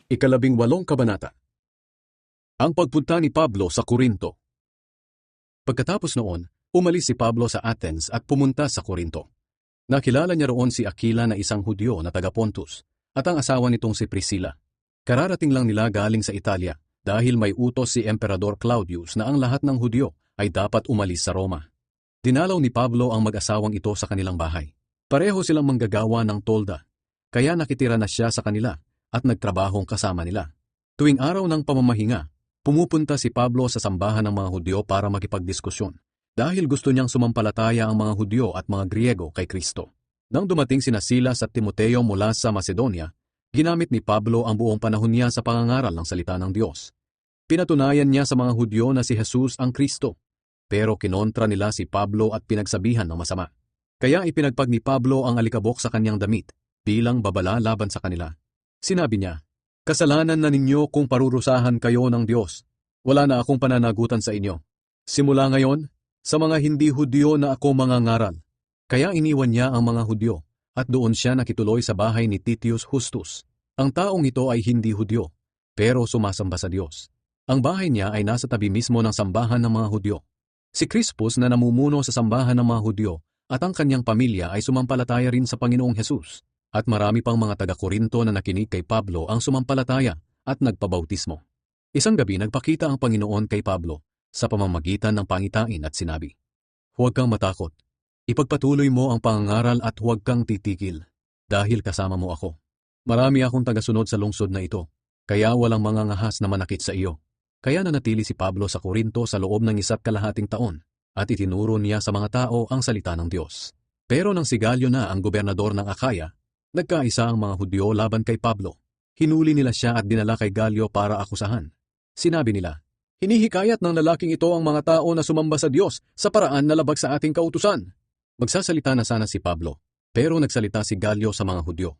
Ikalabing-walong kabanata. Ang pagpunta ni Pablo sa Korinto. Pagkatapos noon, umalis si Pablo sa Athens at pumunta sa Korinto. Nakilala niya roon si Aquila na isang Hudyo na taga Pontus, at ang asawa nitong si Priscilla. Kararating lang nila galing sa Italia dahil may utos si Emperador Claudius na ang lahat ng Hudyo ay dapat umalis sa Roma. Dinalaw ni Pablo ang mag-asawang ito sa kanilang bahay. Pareho silang manggagawa ng tolda, kaya nakitira na siya sa kanila at nagtrabahong kasama nila. Tuwing araw ng pamamahinga, pumupunta si Pablo sa sambahan ng mga Hudyo para makipagdiskusyon dahil gusto niyang sumampalataya ang mga Hudyo at mga Griego kay Kristo. Nang dumating sina Silas at Timoteo mula sa Macedonia, ginamit ni Pablo ang buong panahon niya sa pangangaral ng salita ng Diyos. Pinatunayan niya sa mga Hudyo na si Jesus ang Kristo, pero kinontra nila si Pablo at pinagsabihan ng masama. Kaya ipinagpag ni Pablo ang alikabok sa kanyang damit bilang babala laban sa kanila. Sinabi niya, "Kasalanan na ninyo kung parurusahan kayo ng Diyos. Wala na akong pananagutan sa inyo. Simula ngayon, sa mga hindi Hudyo na ako mangangaral." Kaya iniwan niya ang mga Hudyo, at doon siya nakituloy sa bahay ni Titius Justus. Ang taong ito ay hindi Hudyo, pero sumasamba sa Diyos. Ang bahay niya ay nasa tabi mismo ng sambahan ng mga Hudyo. Si Crispus na namumuno sa sambahan ng mga Hudyo at ang kanyang pamilya ay sumampalataya rin sa Panginoong Hesus. At marami pang mga taga-Korinto na nakinig kay Pablo ang sumampalataya at nagpabautismo. Isang gabi nagpakita ang Panginoon kay Pablo sa pamamagitan ng pangitain at sinabi, "Huwag kang matakot. Ipagpatuloy mo ang pangangaral at huwag kang titigil, dahil kasama mo ako. Marami akong tagasunod sa lungsod na ito, kaya walang mga ngahas na manakit sa iyo." Kaya nanatili si Pablo sa Korinto sa loob ng 1.5 taon at itinuro niya sa mga tao ang salita ng Diyos. Pero nang si Galyo na ang gobernador ng Akaya, nagkaisa ang mga Hudyo laban kay Pablo. Hinuli nila siya at dinala kay Galyo para akusahan. Sinabi nila, "Hinihikayat ng lalaking ito ang mga tao na sumamba sa Diyos sa paraan na labag sa ating kautusan." Magsasalita na sana si Pablo, pero nagsalita si Galyo sa mga Hudyo.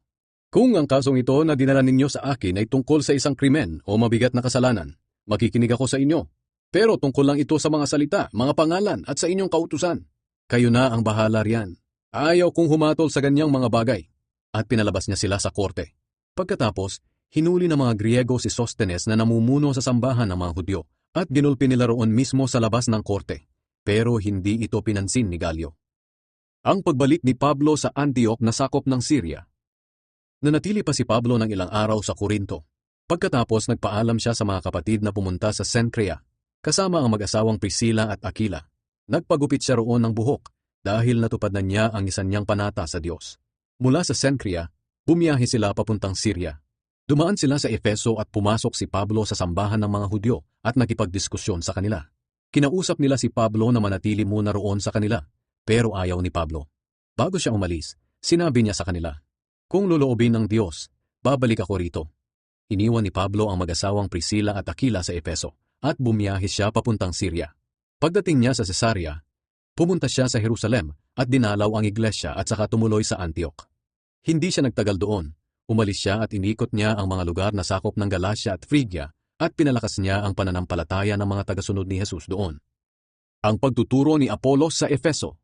"Kung ang kasong ito na dinala ninyo sa akin ay tungkol sa isang krimen o mabigat na kasalanan, makikinig ako sa inyo. Pero tungkol lang ito sa mga salita, mga pangalan at sa inyong kautusan. Kayo na ang bahala riyan. Ayaw kong humatol sa ganyang mga bagay." At pinalabas niya sila sa korte. Pagkatapos, hinuli ng mga Griego si Sostenes na namumuno sa sambahan ng mga Hudyo at ginulpi nila roon mismo sa labas ng korte. Pero hindi ito pinansin ni Galyo. Ang pagbalik ni Pablo sa Antioch na sakop ng Syria. Nanatili pa si Pablo ng ilang araw sa Korinto. Pagkatapos nagpaalam siya sa mga kapatid na pumunta sa Cenchrea, kasama ang mag-asawang Priscilla at Aquila. Nagpagupit siya roon ng buhok dahil natupad na niya ang isa niyang panata sa Diyos. Mula sa Cenchrea, bumiyahe sila papuntang Syria. Dumaan sila sa Efeso at pumasok si Pablo sa sambahan ng mga Hudyo at nakipagdiskusyon sa kanila. Kinausap nila si Pablo na manatili muna roon sa kanila, pero ayaw ni Pablo. Bago siya umalis, sinabi niya sa kanila, "Kung loloobin ng Diyos, babalik ako rito." Iniwan ni Pablo ang mag-asawang Priscilla at Aquila sa Efeso at bumiyahe siya papuntang Syria. Pagdating niya sa Cesarea, pumunta siya sa Jerusalem at dinalaw ang iglesia at saka tumuloy sa Antioch. Hindi siya nagtagal doon. Umalis siya at inikot niya ang mga lugar na sakop ng Galacia at Phrygia at pinalakas niya ang pananampalataya ng mga tagasunod ni Jesus doon. Ang pagtuturo ni Apolos sa Efeso.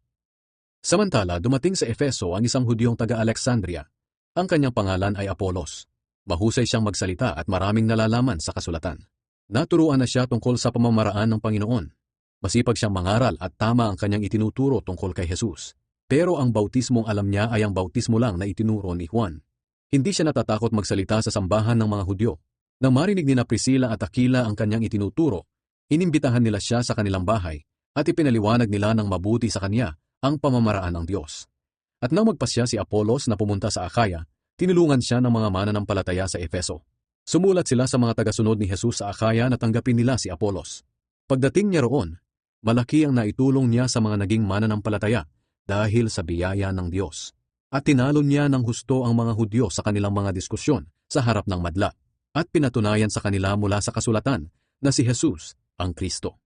Samantala, dumating sa Efeso ang isang Hudyong taga-Alexandria. Ang kanyang pangalan ay Apolos. Mahusay siyang magsalita at maraming nalalaman sa kasulatan. Naturuan na siya tungkol sa pamamaraan ng Panginoon. Masipag siyang mangaral at tama ang kanyang itinuturo tungkol kay Jesus. Pero ang bautismong alam niya ay ang bautismo lang na itinuro ni Juan. Hindi siya natatakot magsalita sa sambahan ng mga Hudyo. Nang marinig ni Priscilla at Aquila ang kanyang itinuturo, inimbitahan nila siya sa kanilang bahay at ipinaliwanag nila ng mabuti sa kanya ang pamamaraan ng Diyos. At nang magpasya si Apolos na pumunta sa Akaya, tinulungan siya ng mga mananampalataya sa Efeso. Sumulat sila sa mga tagasunod ni Jesus sa Akaya na tanggapin nila si Apolos. Pagdating niya roon, malaki ang naitulong niya sa mga naging mananampalataya dahil sa biyaya ng Diyos. At tinalo niya ng husto ang mga Hudyo sa kanilang mga diskusyon sa harap ng madla at pinatunayan sa kanila mula sa kasulatan na si Jesus ang Kristo.